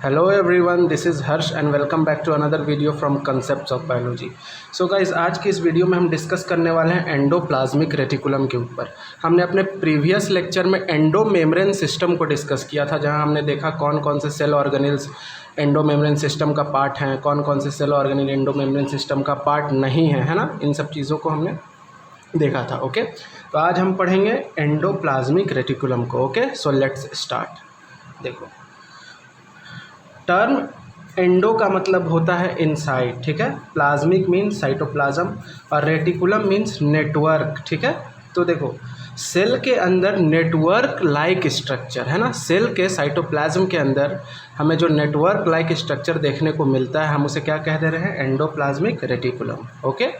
Hello everyone, this is Harsh and welcome back to another video from concepts of biology. So guys, आज की इस video में हम discuss करने वाले हैं एंडोप्लाज्मिक रेटिकुलम के ऊपर। हमने अपने प्रीवियस लेक्चर में एंडोमेम्ब्रेन सिस्टम को डिस्कस किया था, जहां हमने देखा कौन कौन से सेल ऑर्गेनेल्स एंडोमेम्ब्रेन सिस्टम का पार्ट हैं, कौन कौन से सेल ऑर्गेनेल एंडोमेम्ब्रेन सिस्टम का पार्ट नहीं है ना। इन सब चीज़ों को हमने देखा था। ओके, तो आज हम पढ़ेंगे एंडोप्लाज्मिक रेटिकुलम को। Okay, so let's start. देखो, टर्म एंडो का मतलब होता है इनसाइड, ठीक है। प्लाज्मिक मीन्स साइटोप्लाज्म और रेटिकुलम मीन्स नेटवर्क, ठीक है। तो देखो, सेल के अंदर नेटवर्क लाइक स्ट्रक्चर है ना। सेल के साइटोप्लाज्म के अंदर हमें जो नेटवर्क लाइक स्ट्रक्चर देखने को मिलता है, हम उसे क्या कह दे रहे हैं? Endoplasmic reticulum. ओके,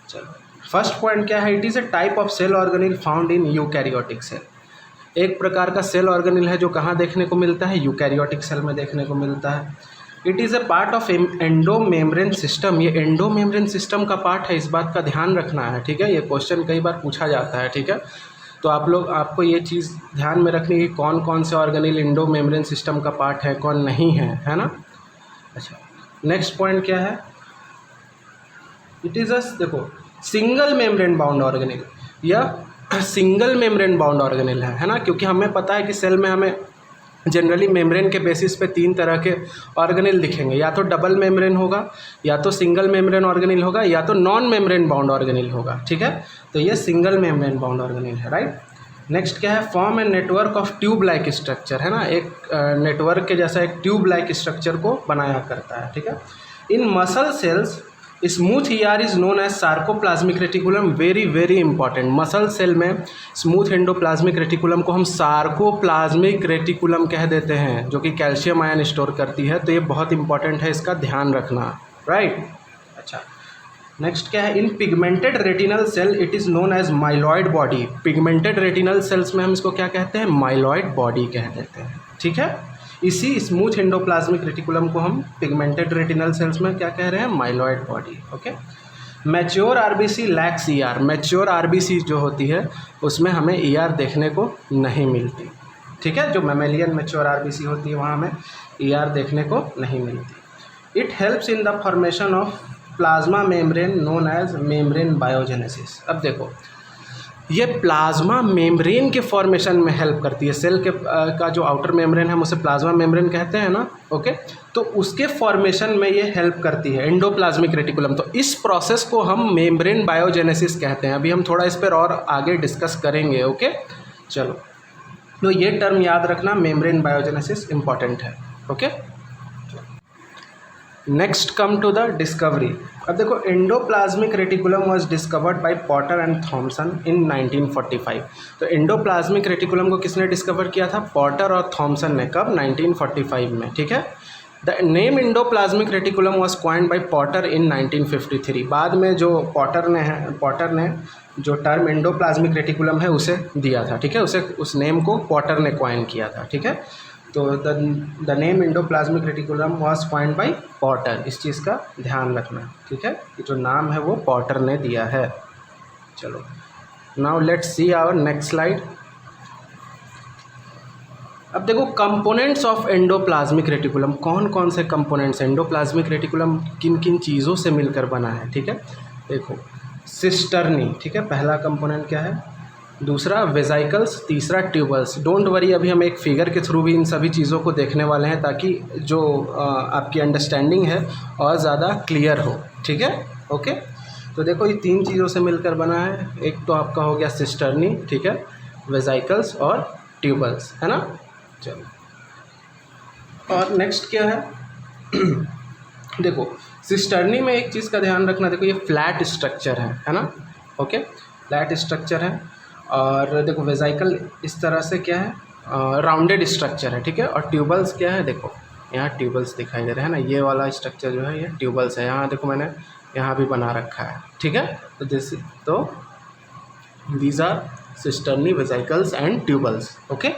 चलो, फर्स्ट पॉइंट क्या है? It is a type of cell organelle found in eukaryotic cell. एक प्रकार का सेल ऑर्गेनेल है जो कहाँ देखने को मिलता है? यूकैरियोटिक सेल में देखने को मिलता है। It is a part of endomembrane system. ये एंडोमेम्ब्रेन सिस्टम का पार्ट है, इस बात का ध्यान रखना है, ठीक है। ये क्वेश्चन कई बार पूछा जाता है, ठीक है। तो आपको ये चीज़ ध्यान में रखनी है कि कौन कौन से ऑर्गेनेल एंडोमेम्ब्रेन सिस्टम का पार्ट है, कौन नहीं है ना। अच्छा, नेक्स्ट पॉइंट क्या है? इट इज़ देखो, सिंगल मेम्ब्रेन बाउंड ऑर्गेनेल या सिंगल मेम्ब्रेन बाउंड ऑर्गेनेल है ना। क्योंकि हमें पता है कि सेल में हमें जनरली मेम्ब्रेन के बेसिस पे तीन तरह के ऑर्गेनेल दिखेंगे, या तो डबल मेम्ब्रेन होगा, या तो सिंगल मेम्ब्रेन ऑर्गेनेल होगा, या तो नॉन मेम्ब्रेन बाउंड ऑर्गेनेल होगा, ठीक है। तो ये सिंगल मेम्ब्रेन बाउंड ऑर्गेनेल है, राइट। नेक्स्ट क्या है? Form and network of tube like structure है ना। एक नेटवर्क के जैसा एक ट्यूब लाइक स्ट्रक्चर को बनाया करता है, ठीक है। In muscle cells smooth ER is known as sarcoplasmic reticulum. Very very important, muscle cell में स्मूथ एंडोप्लाज्मिक रेटिकुलम को हम सार्कोप्लाज्मिक रेटिकुलम कह देते हैं, जो कि कैल्शियम आयन स्टोर करती है। तो ये बहुत इंपॉर्टेंट है, इसका ध्यान रखना, राइट। अच्छा, नेक्स्ट क्या है? In pigmented retinal cell it is known as myeloid body. Pigmented retinal cells में हम इसको क्या कहते हैं? माइलॉइड बॉडी कह देते हैं, ठीक है। इसी स्मूथ एंडोप्लाज्मिक रेटिकुलम को हम पिगमेंटेड रेटिनल सेल्स में क्या कह रहे हैं? Myeloid body. Okay, mature RBC lakhs ER. Mature RBC जो होती है उसमें हमें ईआर देखने को नहीं मिलती, ठीक है। जो मैमेलियन मैच्योर आरबीसी होती है वहाँ हमें ईआर देखने को नहीं मिलती। It helps in the formation of plasma membrane known as membrane biogenesis. अब देखो, ये प्लाज्मा मेम्ब्रेन के फॉर्मेशन में हेल्प करती है। सेल के का जो आउटर मेम्ब्रेन है हम उसे प्लाज्मा मेम्ब्रेन कहते हैं ना। ओके, तो उसके फॉर्मेशन में ये हेल्प करती है एंडोप्लाज्मिक रेटिकुलम। तो इस प्रोसेस को हम मेम्ब्रेन बायोजेनेसिस कहते हैं। अभी हम थोड़ा इस पर और आगे डिस्कस करेंगे। ओके, चलो, तो ये टर्म याद रखना, मेम्ब्रेन बायोजेनेसिस इंपॉर्टेंट है। Okay, next come to the discovery. अब देखो, endoplasmic reticulum was discovered by Potter and Thomson in 1945। तो एंडोप्लाज्मिक रेटिकुलम को किसने डिस्कवर किया था? पॉटर और थॉमसन ने। कब? 1945 में, ठीक है। The name endoplasmic reticulum was coined by Potter in 1953। बाद में जो पॉटर ने जो टर्म एंडोप्लाज्मिक रेटिकुलम है उसे दिया था, ठीक है। उस नेम को पॉटर ने कॉइन किया था, ठीक है। तो the name endoplasmic reticulum was coined by Potter. इस चीज़ का ध्यान रखना, ठीक है, कि जो नाम है वो पॉटर ने दिया है। चलो, now let's see our next slide. अब देखो, कंपोनेंट्स ऑफ एंडोप्लाज्मिक रेटिकुलम। कौन कौन से कंपोनेंट्स? एंडोप्लाज्मिक रेटिकुलम किन किन चीज़ों से मिलकर बना है, ठीक है। देखो, सिस्टर्नी, ठीक है, पहला कंपोनेंट क्या है। दूसरा वेजाइकल्स, तीसरा ट्यूबल्स। डोंट वरी, अभी हम एक फिगर के थ्रू भी इन सभी चीज़ों को देखने वाले हैं, ताकि जो आपकी अंडरस्टैंडिंग है और ज़्यादा क्लियर हो, ठीक है। ओके, तो देखो, ये तीन चीज़ों से मिलकर बना है। एक तो आपका हो गया सिस्टर्नी, ठीक है, वेजाइकल्स और ट्यूबल्स, है ना। चलो, और नेक्स्ट क्या है? देखो, सिस्टर्नी में एक चीज़ का ध्यान रखना। देखो, ये फ्लैट स्ट्रक्चर है ना। ओके, फ्लैट स्ट्रक्चर है। और देखो, वेजाइकल इस तरह से क्या है? राउंडेड स्ट्रक्चर है, ठीक है। और ट्यूबल्स क्या है? देखो, यहाँ ट्यूबल्स दिखाई दे रहे हैं ना। ये वाला स्ट्रक्चर जो है ये ट्यूबल्स है। यहाँ देखो, मैंने यहाँ भी बना रखा है, ठीक है। तो these are cisternae, vesicles and tubules. Okay,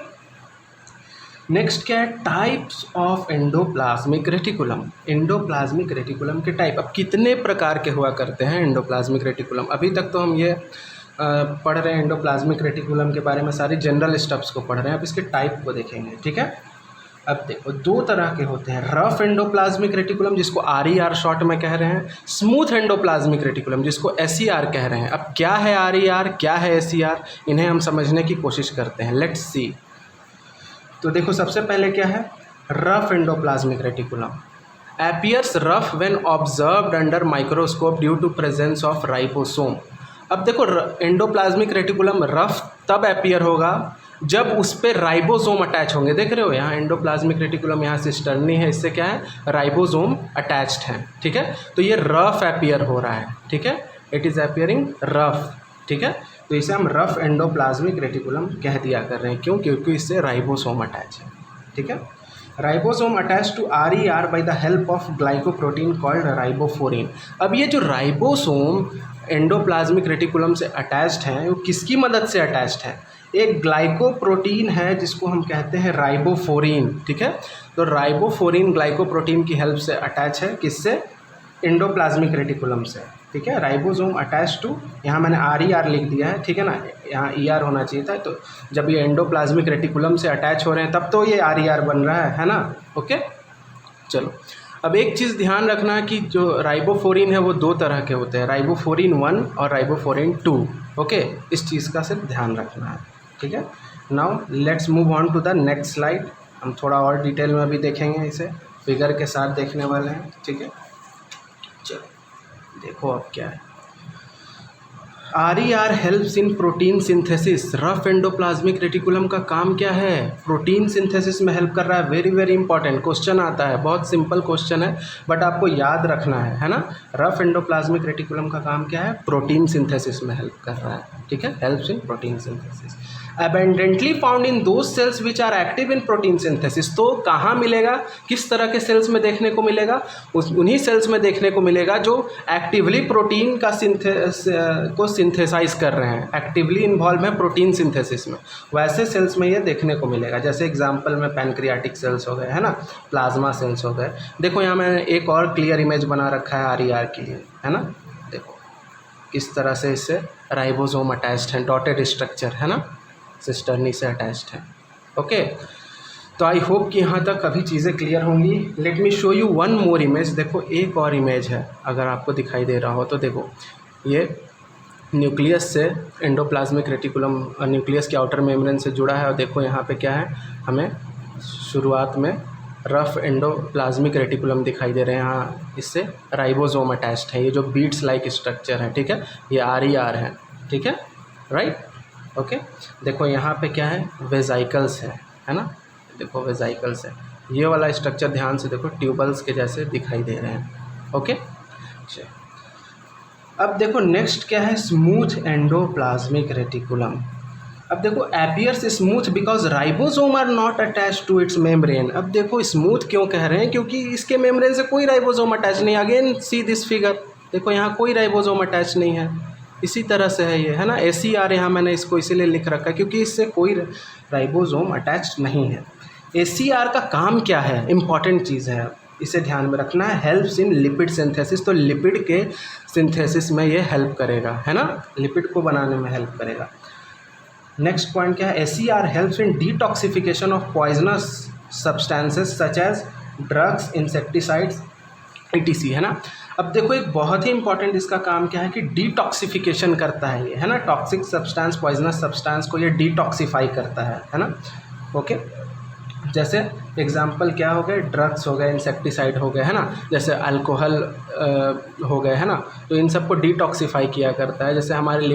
next क्या है? Types of endoplasmic reticulum. Endoplasmic reticulum के टाइप। अब कितने प्रकार के हुआ करते हैं एंडोप्लाज्मिक रेटिकुलम? अभी तक तो हम ये पढ़ रहे हैं एंडोप्लाज्मिक रेटिकुलम के बारे में, सारी जनरल स्टफ्स को पढ़ रहे हैं। अब इसके टाइप को देखेंगे, ठीक है। अब देखो दो तरह के होते हैं, रफ एंडोप्लाज्मिक रेटिकुलम जिसको आर शॉर्ट में कह रहे हैं, स्मूथ एंडोप्लाज्मिक रेटिकुलम जिसको एस कह रहे हैं। अब क्या है आर, क्या है एस, इन्हें हम समझने की कोशिश करते हैं। Let's see. तो देखो सबसे पहले क्या है, rough endoplasmic reticulum appears rough when observed under microscope due to presence of ribosome। अब देखो एंडोप्लाज्मिक रेटिकुलम रफ तब अपीयर होगा जब उस पर राइबोसोम अटैच होंगे। देख रहे हो यहाँ एंडोप्लाज्मिक रेटिकुलम, यहाँ सिस्टर्नी है, इससे क्या है, राइबोसोम अटैच्ड है, ठीक है। तो ये रफ अपीयर हो रहा है, ठीक है, इट इज़ अपीयरिंग रफ, ठीक है। तो इसे हम रफ एंडोप्लाज्मिक रेटिकुलम कह दिया कर रहे हैं, क्यों, क्योंकि इससे राइबोसोम अटैच है, ठीक है। Ribosome attach to RER by the help of glycoprotein called ribophorin. अब ये जो राइबोसोम एंडोप्लाज्मिक रेटिकुलम से अटैच्ड हैं, वो किसकी मदद से अटैच्ड है, एक ग्लाइकोप्रोटीन है जिसको हम कहते हैं राइबोफोरिन, ठीक है। तो राइबोफोरिन ग्लाइकोप्रोटीन की हेल्प से अटैच है, किससे, एंडोप्लाज्मिक रेटिकुलम से, ठीक है। राइबोसोम अटैच टू, यहाँ मैंने RER लिख दिया है, ठीक है ना, यहाँ ER होना चाहिए था। तो जब ये एंडोप्लाज्मिक रेटिकुलम से अटैच हो रहे हैं तब तो ये RER बन रहा है ना, ओके। चलो अब एक चीज़ ध्यान रखना कि जो राइबोफोरिन है वो दो तरह के होते हैं, राइबोफोरिन 1 और राइबोफोरिन 2, ओके। इस चीज़ का सिर्फ ध्यान रखना है, ठीक है। Now let's move on to the next slide. हम थोड़ा और डिटेल में भी देखेंगे, इसे फिगर के साथ देखने वाले हैं, ठीक है। चलो देखो अब क्या है, RER helps in protein synthesis. Rough endoplasmic reticulum का काम क्या है, प्रोटीन सिंथेसिस में हेल्प कर रहा है। वेरी वेरी इंपॉर्टेंट क्वेश्चन आता है, बहुत सिंपल क्वेश्चन है बट आपको याद रखना है ना। रफ एंडोप्लाज्मिक रेटिकुलम का काम क्या है, प्रोटीन सिंथेसिस में हेल्प कर रहा है, ठीक है, helps in protein synthesis. Abundantly found in those cells which are active in protein synthesis. तो कहाँ मिलेगा, किस तरह के सेल्स में देखने को मिलेगा, उन्हीं सेल्स में देखने को मिलेगा जो एक्टिवली प्रोटीन का को सिंथेसाइज कर रहे हैं, एक्टिवली इन्वॉल्व है प्रोटीन सिंथेसिस में, वैसे सेल्स में ये देखने को मिलेगा। जैसे एग्जांपल में पैनक्रियाटिक सेल्स हो गए, है ना, प्लाज्मा सेल्स हो गए। देखो यहाँ मैंने एक और क्लियर इमेज बना रखा है RER के लिए, है ना। देखो किस तरह से इससे राइबोसोम अटैच्ड है, डॉटेड स्ट्रक्चर है ना, सिस्टर्नी से अटैच्ड है, ओके। तो आई होप कि यहाँ तक अभी चीज़ें क्लियर होंगी। Let me show you one more image. देखो एक और इमेज है, अगर आपको दिखाई दे रहा हो तो देखो, ये न्यूक्लियस से एंडोप्लाज्मिक रेटिकुलम न्यूक्लियस के आउटर मेम्ब्रेन से जुड़ा है। और देखो यहाँ पे क्या है, हमें शुरुआत में रफ एंडोप्लाज्मिक रेटिकुलम दिखाई दे रहे हैं, यहाँ इससे राइबोसोम अटैच्ड है। ये जो बीट्स लाइक स्ट्रक्चर है, ठीक है, ये RER है, ठीक है, राइट, ओके। देखो यहाँ पे क्या है, वेजाइकल्स है ना, देखो वेजाइकल्स है, ये वाला स्ट्रक्चर ध्यान से देखो, ट्यूबल्स के जैसे दिखाई दे रहे हैं, ओके। अब देखो नेक्स्ट क्या है, स्मूथ एंडोप्लाज्मिक रेटिकुलम। अब देखो appears smooth because ribosome are not attach to its membrane. अब देखो स्मूथ क्यों कह रहे हैं, क्योंकि इसके मेम्ब्रेन से कोई राइबोसोम अटैच नहीं। अगेन सी दिस फिगर, देखो यहाँ कोई राइबोसोम अटैच नहीं है, इसी तरह से है ये, है ना। ACR यहाँ मैंने इसको इसीलिए लिख रखा है क्योंकि इससे कोई राइबोसोम अटैच नहीं है। ACR का काम क्या है, इम्पॉर्टेंट चीज़ है, इसे ध्यान में रखना है। हेल्प्स इन लिपिड सिंथेसिस, तो लिपिड के सिंथेसिस में ये हेल्प करेगा, है ना, लिपिड को बनाने में हेल्प करेगा। नेक्स्ट पॉइंट क्या है, ACR helps in detoxification of poisonous substances such as drugs, insecticides etc, है ना। अब देखो एक बहुत ही इंपॉर्टेंट इसका काम क्या है कि डिटॉक्सिफिकेशन करता है ये, है ना, टॉक्सिक सब्सटेंस, पॉइजनस सब्सटेंस को ये डिटॉक्सिफाई करता है ना, ओके। जैसे एग्जांपल क्या हो गए, ड्रग्स हो गए, इंसेक्टिसाइड हो गए, है ना, जैसे अल्कोहल हो गए, है ना। तो इन सब को डिटॉक्सिफाई किया करता है। जैसे हमारे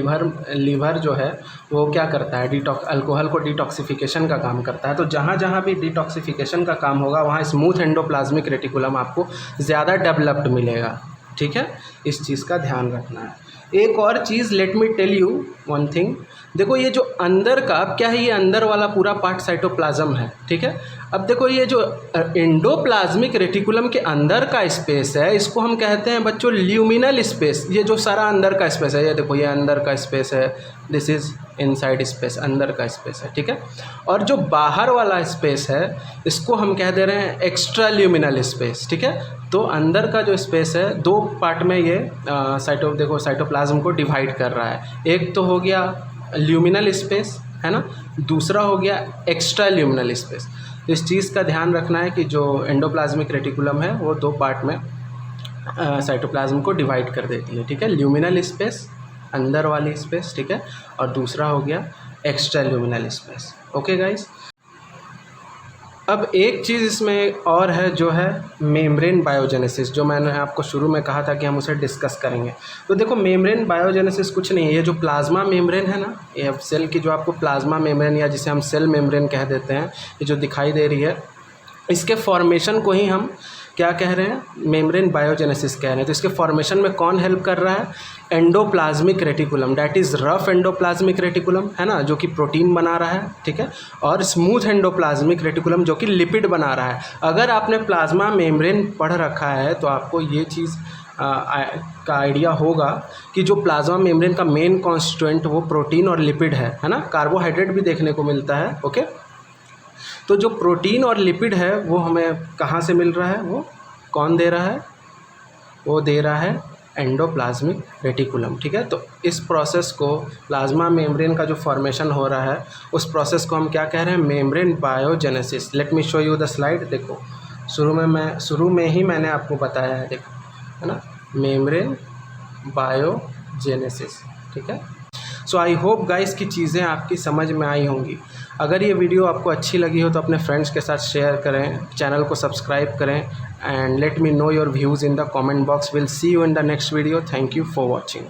लीवर जो है वो क्या करता है, अल्कोहल को डिटॉक्सिफिकेशन का काम करता है। तो जहाँ जहाँ भी डिटॉक्सिफिकेशन का काम होगा वहाँ स्मूथ एंडोप्लाज्मिक रेटिकुलम आपको ज़्यादा डेवलप्ड मिलेगा, ठीक है, इस चीज़ का ध्यान रखना है। एक और चीज़, let me tell you one thing. देखो ये जो अंदर का, अब क्या है, ये अंदर वाला पूरा पार्ट साइटोप्लाज्म है, ठीक है। अब देखो ये जो एंडोप्लाज्मिक रेटिकुलम के अंदर का स्पेस है, इसको हम कहते हैं बच्चों ल्यूमिनल स्पेस। ये जो सारा अंदर का स्पेस है, ये देखो ये अंदर का स्पेस है, दिस इज़ इनसाइड स्पेस, अंदर का स्पेस है, ठीक है। और जो बाहर वाला स्पेस है इसको हम कह दे रहे हैं एक्स्ट्रा ल्यूमिनल स्पेस, ठीक है। तो अंदर का जो स्पेस है, दो पार्ट में ये देखो साइटोप्लाज्म को डिवाइड कर रहा है। एक तो हो गया ल्यूमिनल स्पेस, है ना, दूसरा हो गया एक्स्ट्रा ल्यूमिनल स्पेस। तो इस चीज़ का ध्यान रखना है कि जो एंडोप्लाज्मिक रेटिकुलम है वो 2 पार्ट में साइटोप्लाज्म को डिवाइड कर देती है, ठीक है। ल्यूमिनल स्पेस, अंदर वाली स्पेस, ठीक है, और दूसरा हो गया extra luminal space. Okay guys, अब एक चीज़ इसमें और है जो है मेम्ब्रेन बायोजेनेसिस, जो मैंने आपको शुरू में कहा था कि हम उसे डिस्कस करेंगे। तो देखो मेम्ब्रेन बायोजेनेसिस कुछ नहीं है, ये जो प्लाज्मा मेम्ब्रेन है ना, ये सेल की जो आपको प्लाज्मा मेम्ब्रेन या जिसे हम सेल मेम्ब्रेन कह देते हैं, ये जो दिखाई दे रही है, इसके फॉर्मेशन को ही हम क्या कह रहे हैं, मेम्ब्रेन बायोजेनेसिस कह रहे हैं। तो इसके फॉर्मेशन में कौन हेल्प कर रहा है, endoplasmic reticulum, that is rough endoplasmic reticulum, है ना, जो कि प्रोटीन बना रहा है, ठीक है, और स्मूथ एंडोप्लाज्मिक रेटिकुलम जो कि लिपिड बना रहा है। अगर आपने प्लाज्मा मेम्ब्रेन पढ़ रखा है तो आपको ये चीज़ का आइडिया होगा कि जो प्लाज्मा मेम्ब्रेन का मेन कॉन्स्टिट्यूएंट वो प्रोटीन और लिपिड है ना, कार्बोहाइड्रेट भी देखने को मिलता है। ओके, तो जो प्रोटीन और लिपिड है वो हमें कहाँ से मिल रहा है, वो कौन दे रहा है, वो दे रहा है एंडोप्लाज्मिक रेटिकुलम, ठीक है। तो इस प्रोसेस को, प्लाज्मा मेम्ब्रेन का जो फॉर्मेशन हो रहा है उस प्रोसेस को हम क्या कह रहे हैं, membrane biogenesis. Let me show you the slide. देखो शुरू में ही मैंने आपको बताया है, देखो, है ना, मेम्ब्रेन बायोजेनेसिस, ठीक है। सो आई होप गाइस की चीज़ें आपकी समझ में आई होंगी। अगर ये वीडियो आपको अच्छी लगी हो तो अपने फ्रेंड्स के साथ शेयर करें, चैनल को सब्सक्राइब करें, and let me know your views in the comment box. Will see you in the next video. Thank you for watching.